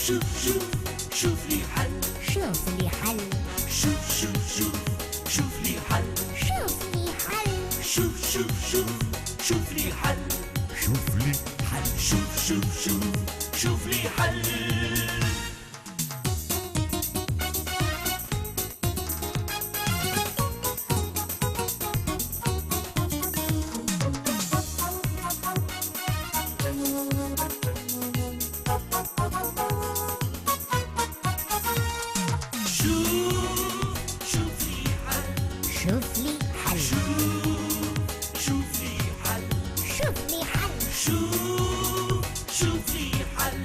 شوف لي حل. شوف لي حل. شوف لي حل. شوف لي حل. شوف لي حل. شوف لي حل. شوف لي حل. شوف لي حل. شوف لي حل. شوف لي حل. شوف لي حل.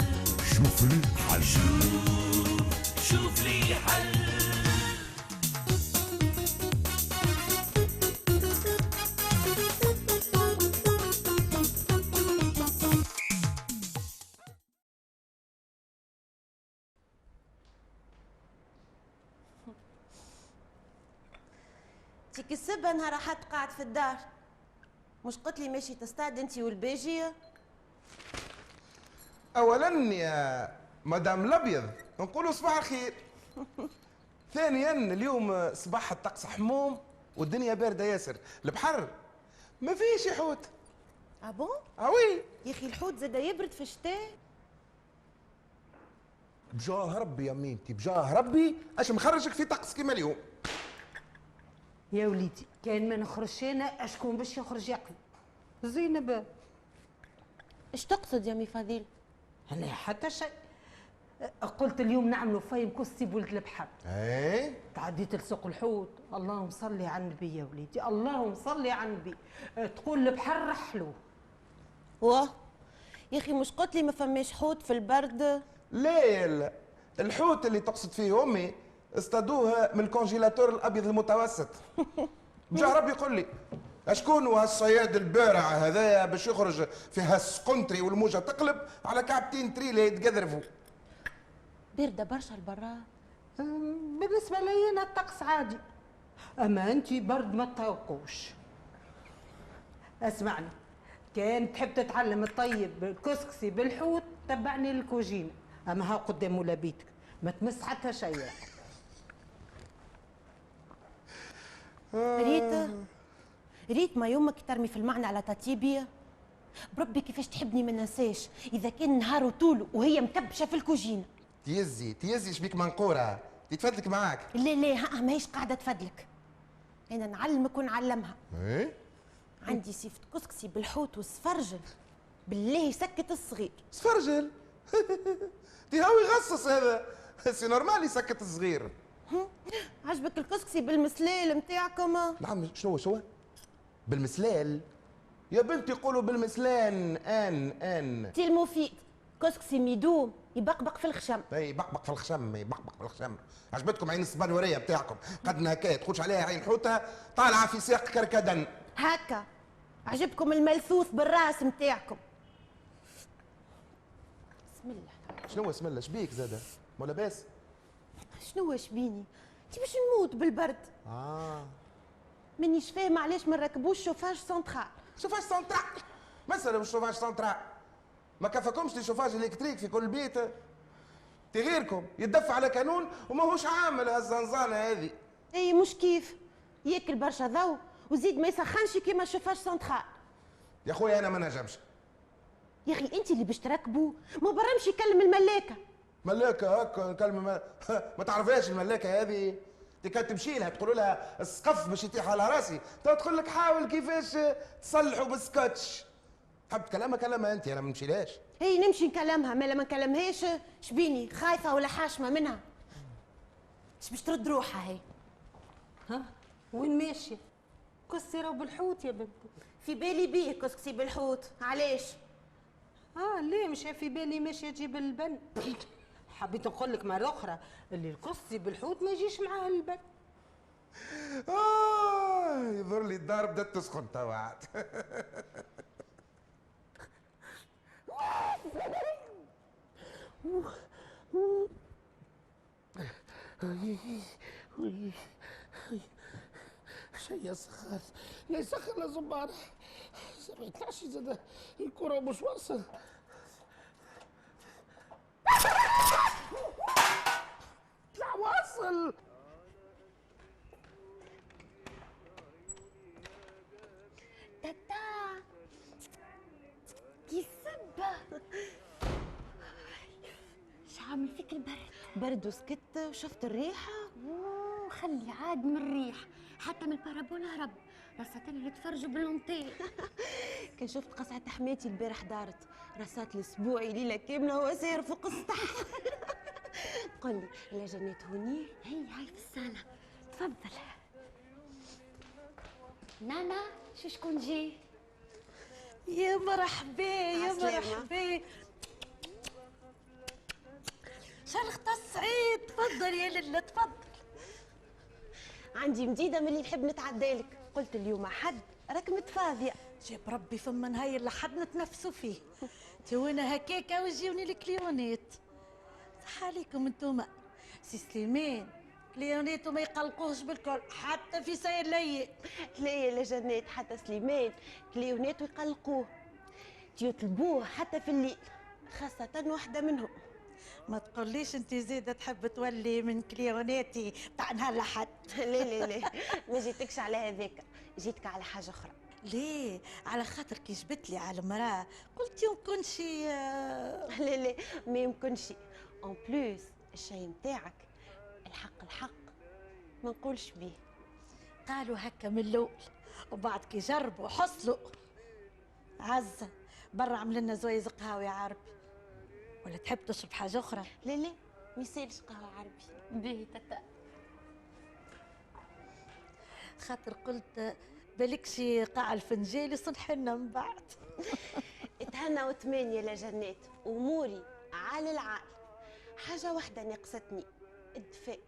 شوف لي حل. شوف لي حل. تيك السبة نهار راحت قاعد في الدار، مش قلت لي ماشي تصطاد انت والباجية؟ اولا يا مدام الابيض نقولوا صباح الخير. ثانيا اليوم صباح الطقس حموم والدنيا بارده ياسر، البحر ما فيش حوت. ابون؟ وي يا اخي الحوت زاد يبرد في الشتاء. بجاه ربي يا ميمتي، بجاه ربي اش مخرجك في طقس كيما اليوم. يا وليدي كان ما نخرجش انا اشكون باش يخرج يقضي؟ زينب. اش تقصد يا مي فضيل؟ انا حتى شيء. قلت اليوم نعملوا فايم كوستي بولد البحر. ايه تعديت لسوق الحوت، اللهم صلي على النبي يا وليدي، اللهم صلي على النبي. تقول البحر رحلو. واه يا اخي مش قلت لي ما فماش حوت في البرد؟ لا الحوت اللي تقصد فيه امي اصطادوه من الكونجيلاتور الابيض المتوسط. بجاه ربي يقول لي اشكون هالصياد البارع هذايا باش يخرج في هالسقنتري والموجه تقلب على كعبتين تريلي يتقذرفوا. باردة برشا البراد. بالنسبه لي انا الطقس عادي، اما انت برد ما تطوقوش. اسمعني، كان تحب تتعلم الطيب بالكسكسي بالحوت تبعني للكوجينه، اما ها قدام ولا بيتك ما تمس حتى شيء. ريت ما يومك ترمي في المعنى على تطيبية. بربي كيفاش تحبني ما ننساش اذا كان نهار طول وهي مكبشه في الكوجينه. تيزي شبيك منقوره تتفدلك معاك. لا ها ماهيش قاعده تفدلك، انا نعلمك ونعلمها. ايه عندي صيفة كسكسي بالحوت والسفرجل، بالله سكت الصغير. سفرجل. تي هاو يغصص هذا، سي نورمال يسكت الصغير. عجبك الكسكسي بالمسلال نتاعكم؟ نعم شو بالمسلال يا بنتي، يقولوا بالمسلان ان تي المفيد كسكسي ميدوم يبقبق في الخشم. اي بقبق في الخشم، يبقبق في الخشم. عجبتكم عين الصبانوريه بتاعكم؟ قدنا هكا تخش عليها عين حوته طالعه في ساق كركدن هكا. عجبكم الملثوث بالراس نتاعكم. بسم الله. شنو اسم الله شبيك زاده؟ مو لاباس؟ شنو شبيني؟ انت باش نموت بالبرد. مانيش فاهمه علاش ما نركبوش شوفاج سنترال. شوفاج سنترال؟ مسألة مش شوفاج سنترال، ما كفاكمش لي شوفاج الكتريك في كل بيت؟ تي غيركم يدفع على قانون وماهوش عامل هالزنزانه هذه. اي مش كيف ياكل برشا ضوء وزيد ما يسخنش كيما شوفاج سنترال. يا خويا انا ما نجمش. يا اخي انت اللي باش تركبوا، ما برمش يكلم الملاكه. ملاكه هكا نكلم ما تعرفهاش الملاكه هذه؟ انت كانت تمشي لها تقول لها السقف باش يطيح على راسي، تقول لك حاول كيفاش تصلحوا بالسكotش. تحب تكلمها انت، انا ما نمشيلهاش. هي نمشي نكلمها، ما لما نكلمهاش شبيني خايفه ولا حاشمه منها؟ اش باش ترد روحها هي؟ ها وين ماشيه؟ كسي راهو بالحوت يا بنتي. في بالي بيه كسكسي بالحوت، علاش؟ ليه مش في بالي ماشيه تجيب اللبن. حبيت نقول لك مره اخرى اللي الكسي بالحوت ما يجيش معاه اللبن. يظهر لي الدار بدات تسخن توا عاد. شي يسخر لا يسخر لا زبارة. سمعت العشي زاد الكرة مش واصل. عليك البرد. برد وسكت وشفت الريحة. خلي عاد من الريح، حتى من البارابول هرب. رصتني اللي تفرجوا باللونتي. كان شفت قصعة حماتي البارح دارت رصات الأسبوعي ليلة كاملة وهو ساير فوق السطح. قل لي لا جنات هوني؟ هاي في الصالة، تفضل. نانا شو شكون جي؟ يا مرحبا يا مرحبا. شلخت السعيد، تفضل يا لله تفضل. عندي مديدة من اللي نحب نتعدالك، قلت اليوم حد راك متفاضية. جاب ربي فما نهاية اللي حد نتنفسوا فيه. تونا هكاكا ويجيوني الكليونات. صح عليكم انتوما. سي سليمان كليونات وما يقلقوهش بالكل حتى في سير ليل. لا يا جنات، حتى سليمان كليونات ويقلقوه، يطلبوه حتى في الليل، خاصة واحدة منهم. ما تقوليش انت زيدة تحب تولي من كليوناتي تاع نهار لحد. لا ما جيتكش على هذاك، جيتك على حاجة أخرى. ليه؟ على خاطر كي جبت لي على المراه قلت يمكن شي. لا ما يمكنش. اون بلوس الشاي متاعك الحق ما نقولش بيه. قالوا هكا من الاول وبعد كي جربوا حصلوا. عزة برا عمل لنا زويز قهوة يا عربي، ولا تحب تشرب حاجة أخرى؟ لا ما يسالش قهوة عربي. باهي تتا. خاطر قلت بالك شي قاع الفنجان يصلح لنا من بعد. اتهنى وثمانية لجنات، اموري على العال. حاجة واحدة ناقصتني، الدفاء.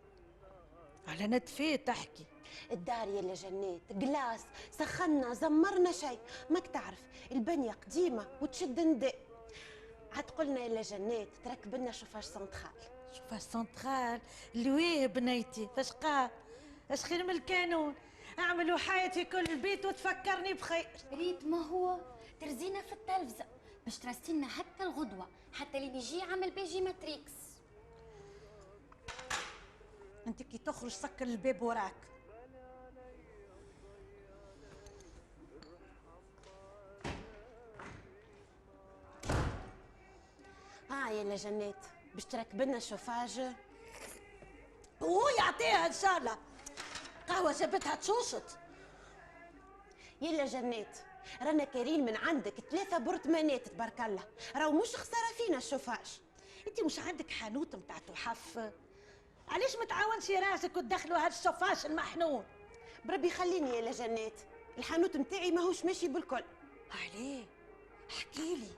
على ندفي تحكي. الدار يا لجنات قلاص، سخنا زمرنا شيء ماك تعرف، البنية قديمة وتشد نداء. عاد قلنا يا لجنات تركب لنا شوفاج سنترال. شوفاج سنترال لويه بنيتي فاش قال؟ اش خير من الكانون؟ اعملوا حياتي كل البيت وتفكرني بخير. ريت ما هو ترزينا في التلفزة باش ترسلنا حتى الغدوة، حتى اللي بيجي عمل بيجي ماتريكس. انت كي تخرج سكر الباب وراك. يا لجنات باش تركب لنا شوفاج. هو يعطيها ان شاء الله. قهوة جابتها تشوشط. يا لجنات رانا كارين من عندك 3 برطمانات تبارك الله، راهو مش خساره فينا الشوفاج. انت مش عندك حانوت متاع تحف؟ علاش ما تعاونش راسك وتدخلوا هذا الشوفاج المحنون؟ بربي خليني يا لجنات، الحانوت متاعي ماهوش ماشي بالكل. عليه؟ احكي لي.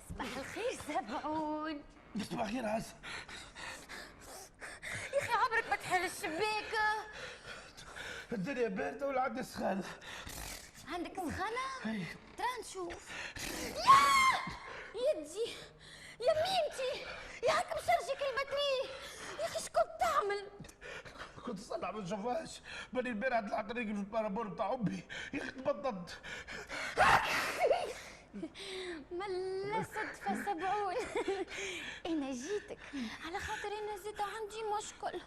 صباح الخير سبعون. صباح الخير عزة. يا اخي عمرك ما تحل الشباك. الدنيا باردة ولا عندي سخانة. عندك سخانة؟ أي. ترى نشوف. يدي يا ميمتي يا هاك مشرجك الباتري. يا اخي شكون تعمل؟ كنت صنع من شوفاج بني البارح طلعت رجلي في البارابور بتاع امي. يا اخي تبطلت. ملا صدفة سبعون. انا جيتك على خاطر انا زيت عندي مشكل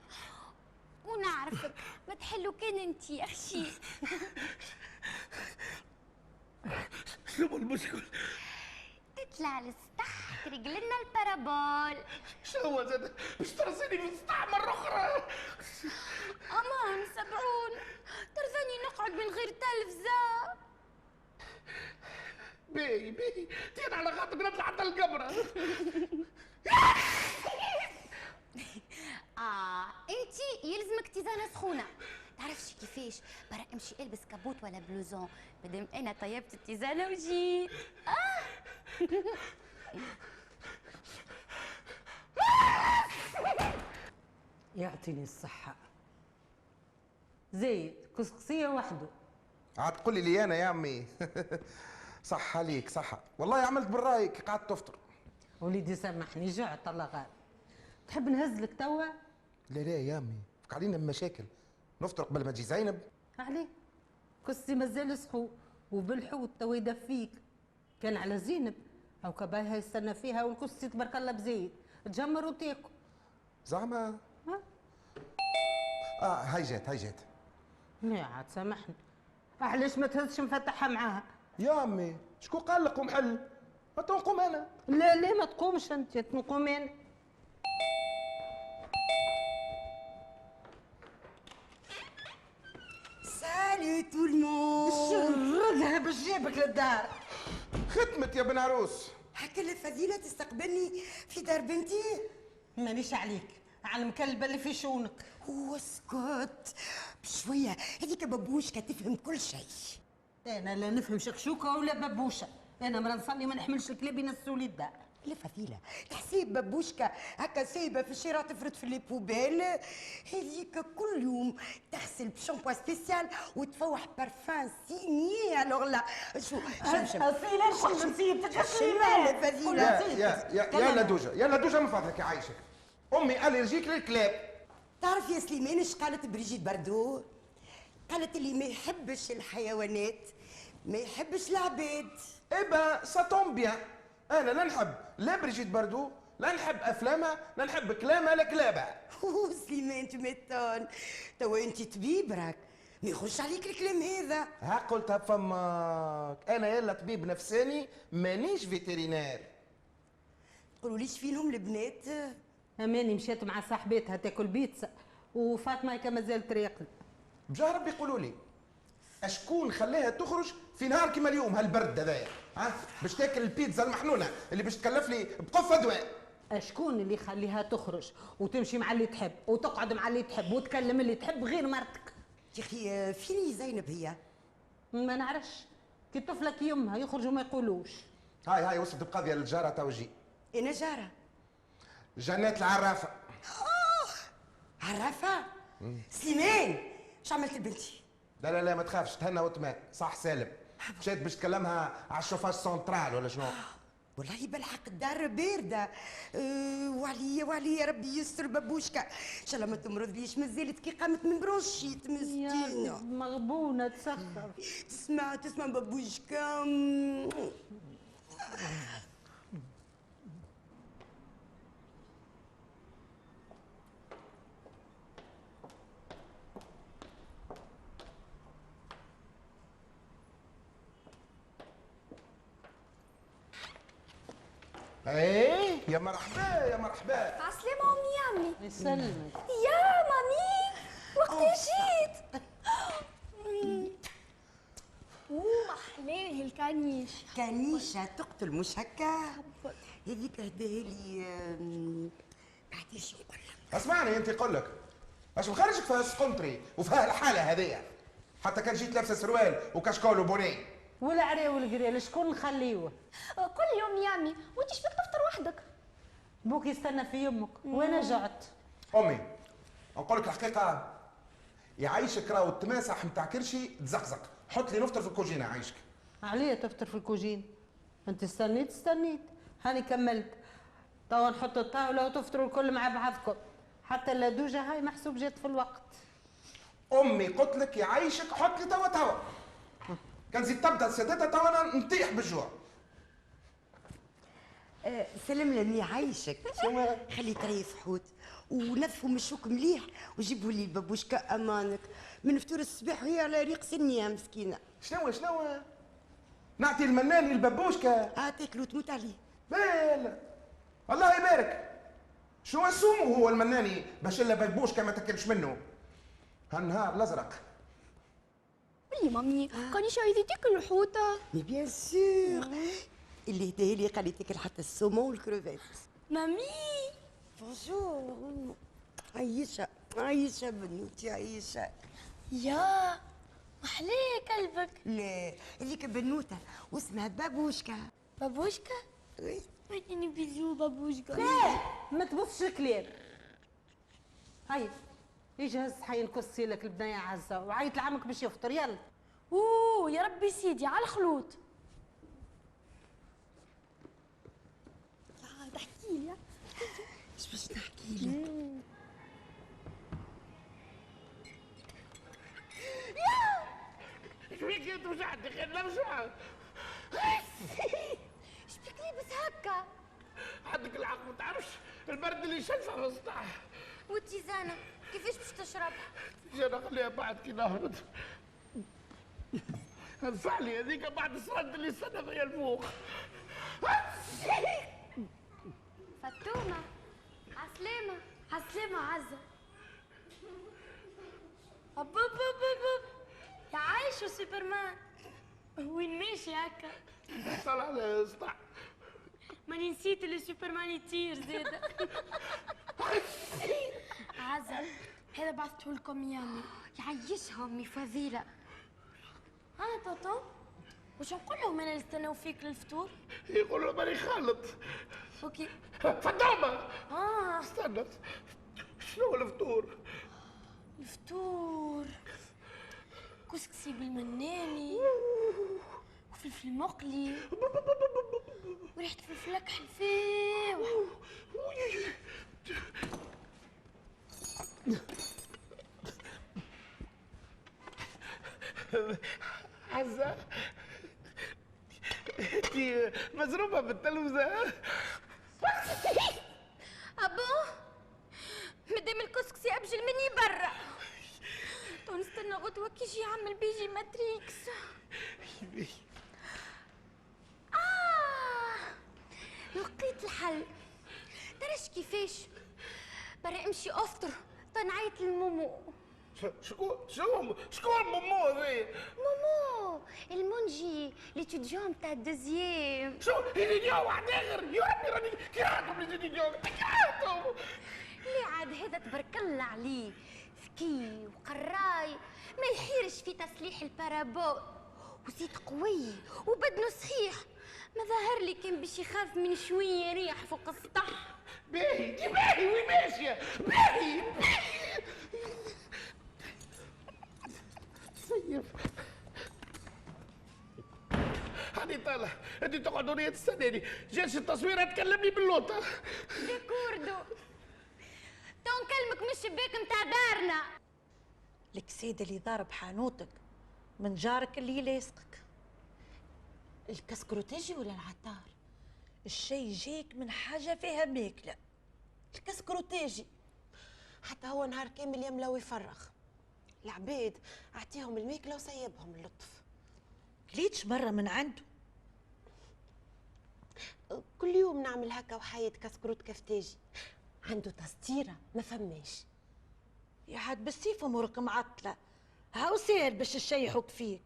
ونعرفك ما تحلو كان انت يا خشي. شنو المشكل؟ تطلع للسطح ترقل لنا البارابول. شنو هو زاد باش ترسيني في السطح مرة أخرى؟ امان سبعون ترضاني نقعد من غير تلفزة؟ باهي تين على خاطر نطلع حتى القبرة. انتي يلزمك تيزانة سخونة. تعرفش كيفاش؟ برا امشي البس كابوت ولا بلوزون مادام انا طيبت التيزانة وجيت. يعطيني الصحة. زيد كسكسية وحده. عاد تقولي لي انا يا عمي. صح عليك صح والله، عملت بالراي كي قعدت تفطر. وليدي سامحني جعت الله غالب. تحب نهزلك توا؟ لا يا عمي فك علينا بمشاكل، نفطر قبل ما تجي زينب. عليه كسي مازال سخو وبالحوت توا يدفيك. كان على زينب او كبايها يستنى فيها والكسي تبارك الله بزيت تجمر وتاكل. زعما ها؟ هاي جات. لا عاد سامحني، علاش ما تهزش مفتحها معاها؟ يا امي شكون قال لك قوم حل؟ ما تنقوم انا. لا ما تقومش انت، تنقوم انا. سالي تو المون. شردها باش جابك للدار. ختمت يا بن عروس. هكا الفضيلة تستقبلني في دار بنتي؟ مانيش عليك، على المكلبة اللي في شونك. واسكت بشوية، هذيك بابوشكا تفهم كل شيء. انا لا نفهم شكشوكة ولا ببوشة، انا مرا نصلي ما نحملش الكلاب ينسوا لي الدار. لا فضيلة، تحسيب بابوشكا هكا سايبة في الشارع تفرد في لي بوبيل، هذيك كل يوم تغسل بشامبو سبيسيال وتفوح بارفان سيني. الوغ لا شو شم اصيله نشم نسيبتك شمال فضيلة. يا لدوجة من فضلك يعيشك. امي الرجيك للكلاب. تعرف يا سليمان ايش قالت بريجيت باردو؟ قالت اللي ما يحبش الحيوانات ما يحبش العباد. إبا ساتون بيان. انا لا نحب لا بريجيت باردو، لا نحب افلامها، لا نحب كلامها لا كلابها. سليمان تمتون، توا انت طبيب راك ما يخش عليك الكلام هذا. ها قلتها بفمك، انا يلا طبيب نفساني مانيش فيترينير. تقولوا ليش فينهم البنات؟ اماني مشيت مع صاحبتها تاكل بيتزا وفاطمه كما مازالت راقده. بجاه ربي يقولوا لي اشكون خلاها تخرج في نهار كيما اليوم هالبرد هذايا، باش تاكل البيتزا المحنونه اللي باش تكلف لي بقفه دواء. اشكون اللي يخليها تخرج وتمشي مع اللي تحب وتقعد مع اللي تحب وتكلم اللي تحب غير مرتك؟ يا اخي فيني زينب هي؟ ما نعرفش، كي طفله كي يمها يخرجوا ما يقولوش. هاي وصلت بقضيه للجاره توجي. انا جاره جنات العرافه. عرفه؟ سليمان اش عملت لبنتي؟ لا ما تخافش، تهنى وتماء صح سالم. مشيت باش تكلمها على الشوفاج سنترال ولا شنو؟ والله بالحق الدار باردة. وعليا ربي يستر بابوشكا، ان شاء الله ما تمرضليش، مازالت كي قامت من برونشيت مسكينة. مغبونة تسخر. تسمع بابوشكا. ايه يا مرحبا يا مرحبا. عسلامة أمي يامي. يسلمك. يا مامي وقت جيت. محلاه الكنيش. كنيشة تقتل مش هكا؟ هذيك هداها لي بعد شو نقول لك؟ اسمعني انت يقول لك اش مخرجك في هالسكونتري وفي هالحاله هذيا، حتى كان جيت لابسه سروال وكشكول وبوني. والعري والقريل شكون نخليوه؟ كل يوم يامي وانت شبيك تفطر وحدك؟ بوك يستنى في يمك وانا جعت. امي نقول لك الحقيقه، يعيشك راهو التماسح نتاع كرشي تزقزق، حط لي نفطر في الكوجينه عايشك. عليا تفطر في الكوجين؟ انت استنيت هاني كملت. توا نحط الطاوله وتفطروا الكل مع بعضكم، حتى اللدوجه هاي محسوب جات في الوقت. امي قلت لك يعيشك حط لي توا كان زيد تبدا سدتها توا انا نطيح بالجوع. سلم لي يعيشك. خلي تريف حوت ونظفوا من الشوك مليح وجيبوا لي البابوشكا امانك من فطور الصباح وهي على ريق سنيه مسكينه. شنو نعطي المناني البابوشكا؟ تاكلوا تموت عليه. بال الله يبارك. شنو اسمه هو المناني باش الا بابوشكا ما تاكلش منه هالنهار الازرق. قولي مامي كانيش عايزة تاكل الحوتة؟ مي بيان سور اللي هداها لي قال لي تاكل حتى السومون والكروفيت. مامي بونجور. عيشة بنوتي عيشة. يا محلاه قلبك. لا هذيك بنوتة واسمها بابوشكا. بابوشكا؟ وي. اديني بيزو بابوشكا. لا ما تبصش الكلاب. هاي يجهز حي نكسي لك البنية عزة وعيط لعمك باش يفطر. يلا. يا ربي سيدي على الخلوط. تحكي لي. ايش باش نحكي لك؟ شبيك انت وجعتك خلنا نرجع. شبيك لابس البرد اللي شلفه في السطح. والتيزانه كيفاش باش تشربها؟ انا خليها بعد كي نهبط. انصح لي هذيك بعد السرد اللي استنى فيا الفوق. فتومه عسلامه. عسلامة عزة. أب أب أب أب يا عايشو سوبرمان، وين ماشي هكا؟ طلع على السطح. ماني نسيت اللي سوبرمان يطير زاده. عزة هذا بعثته لكم يامي. يعيشها امي فضيله. أنا طوطو وش نقول لهم أنا نستناو فيك للفطور؟ يقولوا ماني خالط. أوكي. فطومة. آه استنى، شنو الفطور؟ الفطور كسكسي بالمناني وفلفل مقلي وريحة فلفلك حلفاوة. عزة انتي مزروبة بالتلوزة. ابو مادام الكسكسي ابجل مني برا. تو نستنى غدوه كي يجي يعمل بيجي ماتريكس. لقيت الحل. تراش كيفاش؟ برا امشي افطر تنعيط للمومو. شكون مومو هذايا؟ مومو المنجي ليتيديون تاع الدوزيام. شو ليتيديون واحد اخر؟ يا ربي راني كي عندهم ليتيديون كي عندهم. اللي عاد هذا تبارك الله عليه ذكي وقراي ما يحيرش في تصليح البارابول وزيد قوي وبدنه صحيح. ما ظهر لي كان باش يخاف من شويه ريح فوق السطح. باهي باهي وين ماشيه؟ باهي صيف. هاني طالع انت تقعدوا لي تستناني. جالس التصويره تكلمني باللوطه. ديكوردو تو نكلمك من الشباك متاع دارنا. الكسيد اللي ضارب حانوتك من جارك اللي يلاصقك. الكسكروتيجي ولا العطار؟ الشي يجيك من حاجة فيها ماكلة. الكسكروتيجي حتى هو نهار كامل يملى ويفرغ. العباد اعطيهم الماكله وسيبهم اللطف. كليتش مرة من عنده؟ كل يوم نعمل هكا وحايد كسكروت كفتاجي. عنده تسطيره ما فماش. يا حد بالسيف امورك معطلة، هاو سهل باش الشي يحك فيك.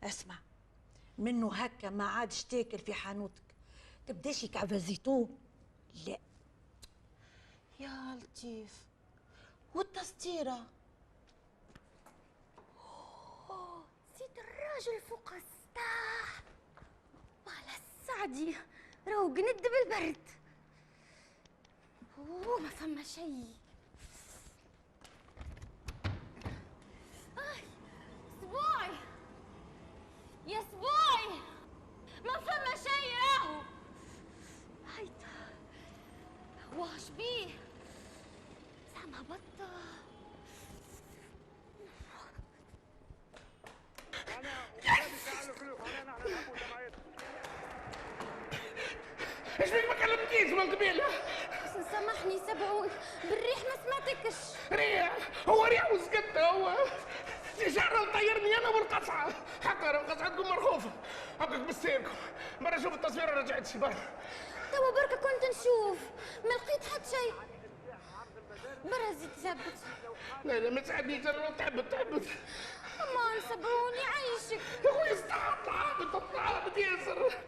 اسمع، منه هكا ما عادش تاكل في حانوتك تبداش كعبة زيتون. لا يا لطيف والتسطيره. زيد الراجل فوق السطح وعلى السعدي راهو قند بالبرد. اوه ما فما شي. سبوعي يا سبوعي ما فما شي راهو. هيدا واش بيه زعما بطة. ايش بيك ما كلمتنيش من قبيل؟ سامحني سبعون بالريح ما سمعتكش. ريح هو ريح وسكت هو. شعر طيرني انا والقصعه. حتى القصعه تكون مرخوفه هكاك بالسيركم. مرة شوف التصويره رجعت شي برا. توا بركة كنت نشوف ما لقيت حتى شي. برا زيد ثبت. لا لا ما تساعدنيش انا تعبت. امان سبعون يعيشك. يا خويا استعبط ياسر.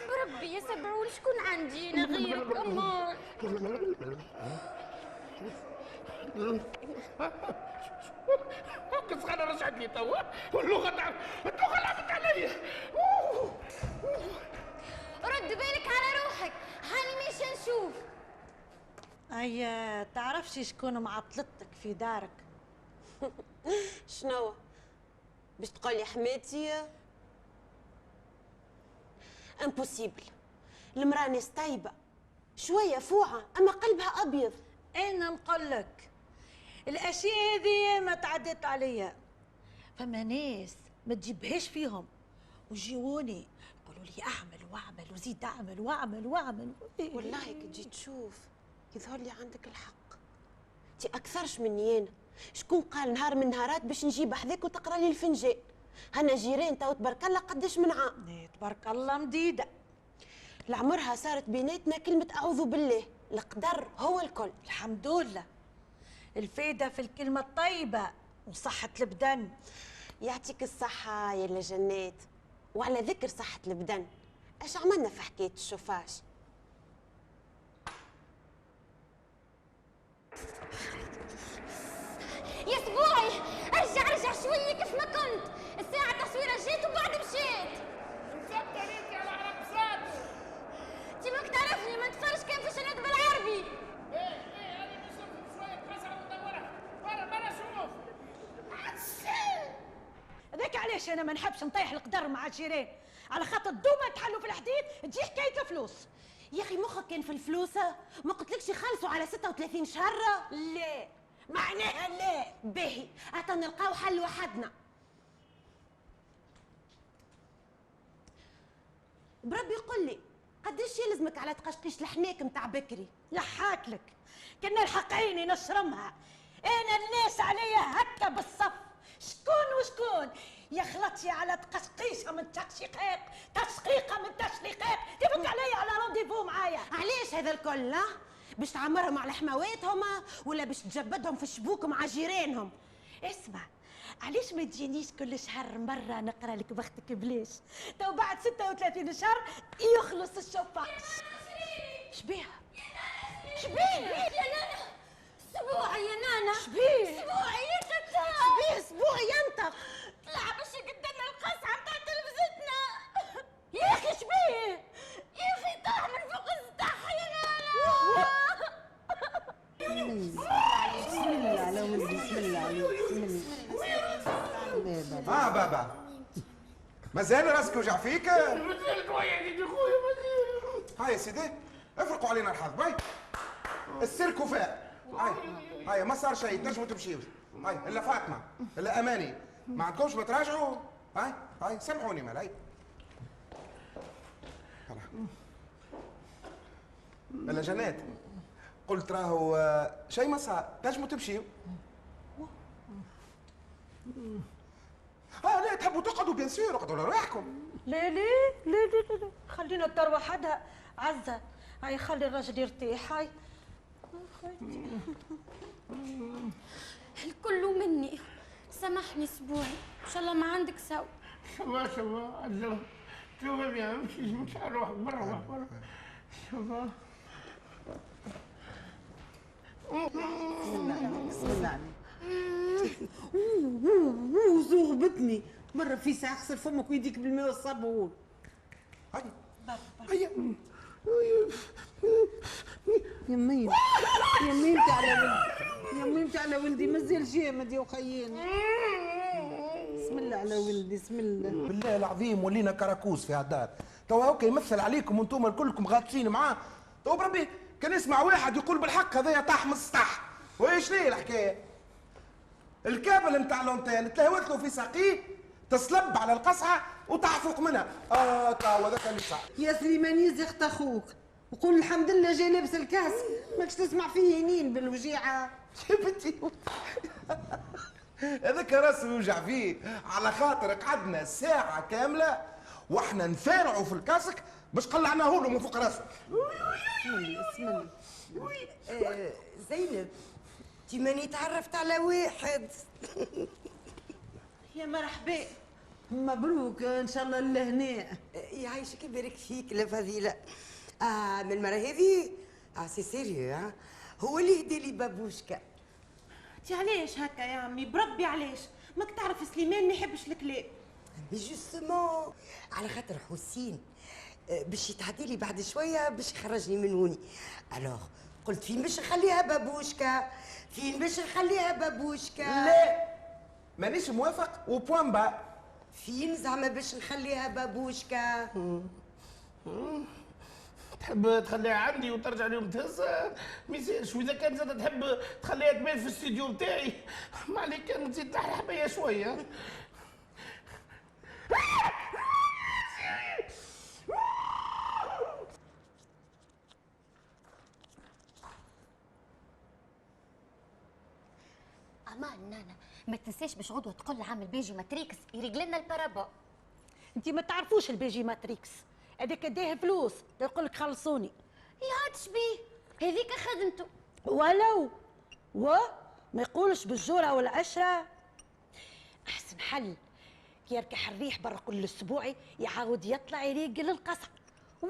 بربي يا سبعون شكون عندي انا غيرك امان. هاك صغيرة رجعت لي توا واللغة لعبت عليا. رد بالك على روحك هاني ماشي نشوف. أي تعرفش شكون معطلتك في دارك؟ شنو باش تقولي حماتي؟ امبوسيبل. المراه ناس طيبه شويه فوعه اما قلبها ابيض. انا نقول لك الاشياء هذه ما تعدت عليا. فما ناس ما تجيبهاش فيهم ويجيوني يقولوا لي اعمل واعمل وزيد اعمل واعمل واعمل. والله كي تجي تشوف يظهر لي عندك الحق، انت اكثرش مني انا. شكون قال نهار من نهارات باش نجيب حذاك وتقرا لي الفنجان؟ هنا جيران تو تبارك الله قداش من عام. تبارك الله مديده. لعمرها صارت بيناتنا كلمه اعوذ بالله، القدر هو الكل. الحمد لله. الفايده في الكلمه الطيبه وصحه البدن. يعطيك الصحه يا جنات. وعلى ذكر صحه البدن، اش عملنا في حكايه الشوفاج؟ يا سبوعي ارجع شويه كيف ما كنت. الساعه التصويره جات وبعد مشيت. مسكت عليك على عرب انت ماك تعرفني ما نتفرج كان في شنات بالعربي. ايه انا نشوف شويه قصعه مدوره. برا شوف. هذاك علاش انا ما نحبش نطيح القدر مع الجيران، على خاطر دوما تحلوا في الحديد تجي حكايه الفلوس. يا اخي مخك كان في الفلوس؟ ما قلتلكش يخلصوا على 36 شهر؟ لا معناها لا. باهي عطا نلقاو حل وحدنا. بربي قل لي قداش يلزمك على تقشقيش الحناك متاع بكري؟ يحاك لك كنا الحق عيني نشرمها. انا الناس عليا هكا بالصف، شكون وشكون يخلطي على تقشقيشه من تشقيق، تشقيقه من تشقيق، تفك عليا على رونديفو معايا. علاش هذا الكل؟ باش تعمرهم على حمواتهم ولا باش تجبدهم في الشبوك مع جيرانهم؟ اسمع، علاش ما تجينيش كل شهر مرة نقرا لك بختك بلاش؟ تو بعد 36 شهر يخلص الشوفاج. شبيها؟ شبيه؟ يا نانا سبوعي يا نانا. شبيه؟ سبوعي يا تتا. شبيه اسبوعي ينطق؟ طلع باش يقدمنا القصعه بتاع تلفزتنا. يا اخي شبيه؟ يا اخي طاح من فوق السطح يا نانا. بسم الله على ولدي، بسم الله عليك، بسم الله. بابا مازال راسك وجع فيك؟ مازال شويه يا خويا مازال. هاي يا سيدي افرقوا علينا الحظ. باي السير كفاء. هاي ما صار شيء، تنجموا تمشيوا. هاي الا فاطمه الا اماني، ما عندكمش ما تراجعوا. هاي سامحوني مال. هاي الا جنات قلت راهو شيء ما صار، تنجموا تمشيوا. لا تحبوا تقعدوا بيان سور اقعدوا لرواحكم. لا لا لا لا لا، خلينا الدار وحدها. عزة هاي خلي الراجل يرتاح. هاي الكل مني. سامحني سبوعي ان شاء الله ما عندك سو. شوف عزة شوف يا مش هروح برا. شوف بسم الله عليك. زغبتني مرة في ساعة اغسل فمك ويديك بالماء والصابون. هيا يمين يمين على ولدي، يمين على ولدي مازال جامد يا وخيين. بسم الله على ولدي، بسم الله. بالله العظيم ولينا كراكوس في هالدار. تو هاكا يمثل عليكم وانتم الكلكم غاطسين معاه. تو بربي كان يسمع واحد يقول بالحق هذايا طاح من السطح. وايش ليه الحكايه؟ الكابل نتاع لونتين تلهوت له في ساقيه، تصلب على القصعه وتعفق منها. توا هذاك اللي صار. يا سليمان يزيخت اخوك وقول الحمد لله جاي لابس الكاس، ماكش تسمع فيه ينين بالوجيعه. يا بنتي هذاك راسي يوجع فيه على خاطر قعدنا ساعه كامله واحنا نفارعوا في الكاسك باش قلعناه له من فوق راسه. بسم الله. زينب انت ماني تعرفت على واحد. يا مرحبا. مبروك ان شاء الله الهناء. يعيشك يبارك فيك الفضيلة. من المرة هذه سي سيريو. هو اللي هدالي بابوشكا. انت علاش هكا يا عمي؟ بربي علاش؟ ماك تعرف سليمان ما يحبش الكلاب. مي جوستومون على خاطر حسين باش يتعدي بعد شويه باش يخرجني من هوني. الوغ قلت فين باش نخليها بابوشكا، فين باش نخليها بابوشكا. لا مانيش موافق وبوان با. فين زعما باش نخليها بابوشكا؟ تحب تخليها عندي وترجع اليوم تهز ما يصيرش. واذا كان زاد تحب تخليها تبات في الاستديو بتاعي ما عليك كان تزيد تحلح بيا شويه. ما تنساش باش غدوه تقول لعامل بيجي ماتريكس يريق لنا البارابو. انت ما تعرفوش البيجي ماتريكس، هذاك اديه فلوس يقول لك خلصوني. يا تشبيه هذيك خدمته. ولو ما يقولش بالجوره والعشره. احسن حل كي يركح الريح برا كل اسبوعي يعاود يطلع يريق للقصع. واه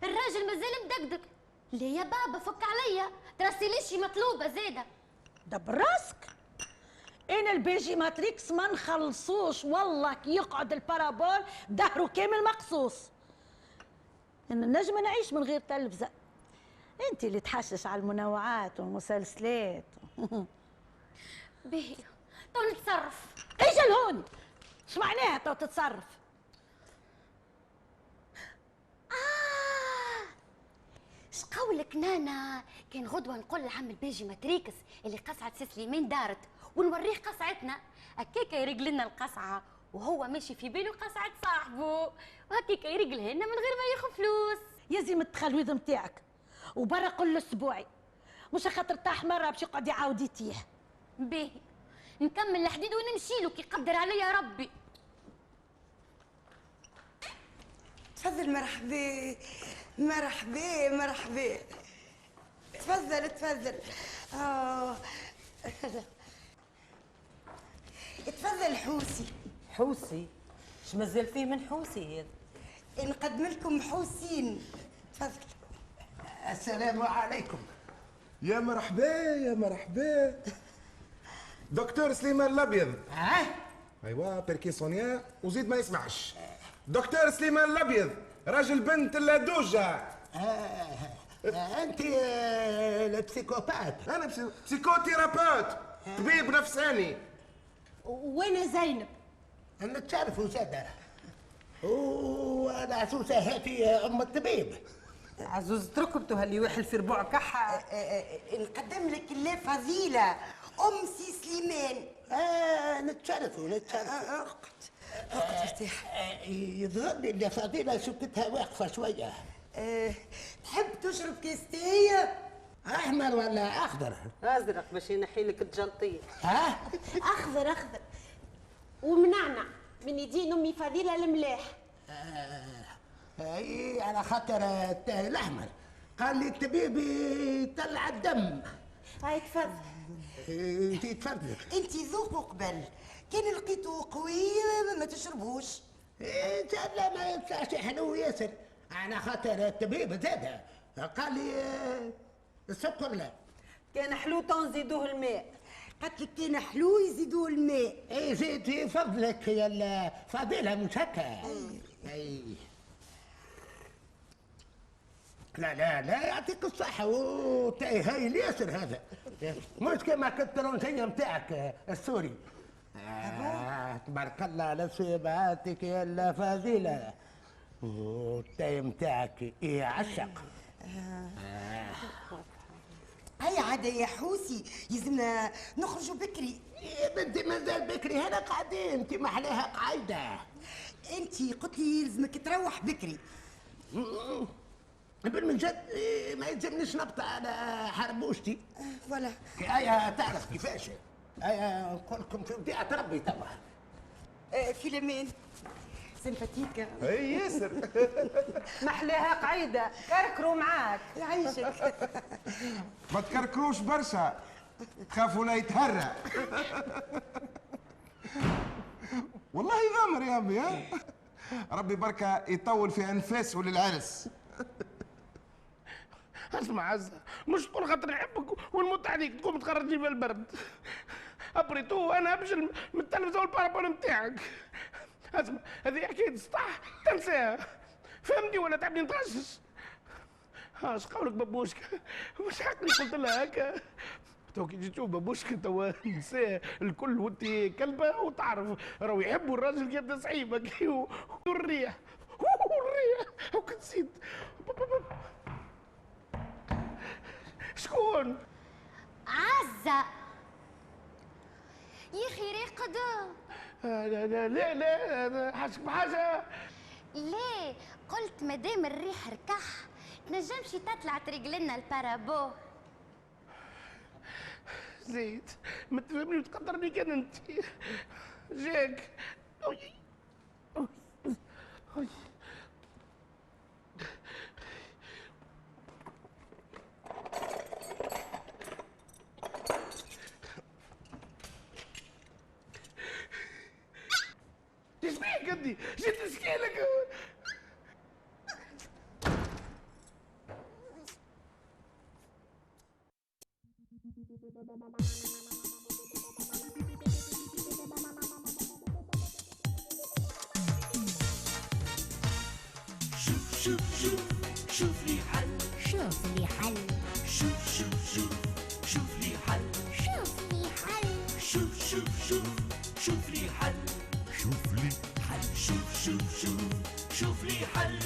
الراجل مازال مدقدق. ليه يا بابا فك عليا، تراسي ليش مطلوبه زاده. دبر راسك. انا البيجي ماتريكس ما نخلصوش والله، كي يقعد البارابول ظهره كامل مقصوص. انا نجم نعيش من غير تلفزه. انت اللي تحشش على المنوعات والمسلسلات. باهي تو نتصرف. ايش لهون؟ ايش معناها تو تتصرف؟ اش قولك نانا كان غدوه نقول لعم البيجي ماتريكس اللي قصعه سي سليمان دارت ونوريه قصعتنا، هكاكا يريق لنا القصعه وهو ماشي في باله قصعه صاحبه، وهكاكا يريق لنا من غير ما ياخذ فلوس. يزم التخلويض نتاعك وبرا كل اسبوعي، مش خاطر طاح مره باش يقعد يعاود يتيح. باهي نكمل الحديد ونمشي له كي يقدر عليا ربي. تفضل. مرحبا مرحبا مرحبا. تفضل تفضل. تفضل حوسي. حوسي؟ اش مازال فيه من حوسي هذا؟ نقدم لكم حوسين. تفضل. السلام عليكم. يا مرحبا يا مرحبا. دكتور سليمان الابيض. ايوا بيركيسونيا وزيد ما يسمعش. دكتور سليمان الابيض راجل بنت اللادوجه. انت البسيكوبات. انا بسيكوثيرابوت، طبيب نفساني. وانا زينب. نتعرفوا زاده. وانا عزوزه هاتي ام الطبيب. عزوز ركبته اللي يوحل في ربوع كحه. نقدم لك لا فضيله ام سي سليمان. نتشرفوا. اقعد ارتاح. يظهر لي ان فضيله شفتها واقفه شويه. تحب تشرب كاس تاي؟ احمر ولا اخضر؟ ازرق باش ينحي لك الجلطيه. اخضر ومنعنع من يدين امي فضيله الملاح. اي على خاطر التاي الاحمر قال لي الطبيب يطلع الدم. هاي تفضل. تفضل. انت ذوقوا قبل، كان لقيتو قوي ما تشربوش. لا ما يطلعش حلو ياسر على خاطر الطبيب زاد قال لي السكر لا. كان حلو تنزيدوه الماء. قالت لك كان حلو يزيدوه الماء. اي زيد في فضلك يا الفضيله مش هكا. اي لا لا لا يعطيك الصحة. هاي ياسر هذا مش كما الترونسية نتاعك السوري. تبارك الله على صبعاتك يا الفضيلة. والتاي نتاعك يعشق. هيا عادة يا حوسي يلزمنا نخرجوا بكري. يا بنتي مازال بكري هنا قاعدين انت محلاها قاعدة. انت قلت لي يلزمك تروح بكري. بالمنجد ما يلزمنيش نبطأ على حربوشتي. فوالا. آية تعرف كيفاش. آية نقول لكم في وديعة ربي توا. فيلمين سمباتيكا. اي ياسر. محلاها قعيده كركروا معاك. يعيشك. ما تكركروش برشا تخافوا لا يتهرى. والله ضمر يا ابي. ها ربي بركة يطول في انفاسه للعرس. اسمع عزة مش تقول خاطر نحبك ونموت عليك تقوم تخرجني من البرد. ابريتو انا ابجل من التلفزه والبارابول نتاعك. اسمع هذه حكايه سطح تنساها فهمتي ولا تعبني نتغشش. اش قولك بابوشكا مش حقني قلت لها هكا. تو كي تجي تشوف بابوشكا توا نساه الكل وانت كلبه وتعرف راهو يحبوا الراجل يبدا صعيبك. والريح والريح وكنت نسيت. شكون؟ عزة يا خي راقد. لا لا لا لا حاسك بحاجة. ليه قلت مادام الريح ركح تنجمش تطلع تريق لنا البارابو. زيد ما تفهمني وتقدرني كان انت جاك. أوي. أوي. أوي. ايش بيك انت؟ جيت نسكيلك. شوف شوف شوف شوف لي حل. شوف لي حل. شوف شوف شوف شوف لي حل. شوف لي حل. شوف شوف شوف شوف لي حل. شوف لي حل. شوف شوف شوف شوف لي حل.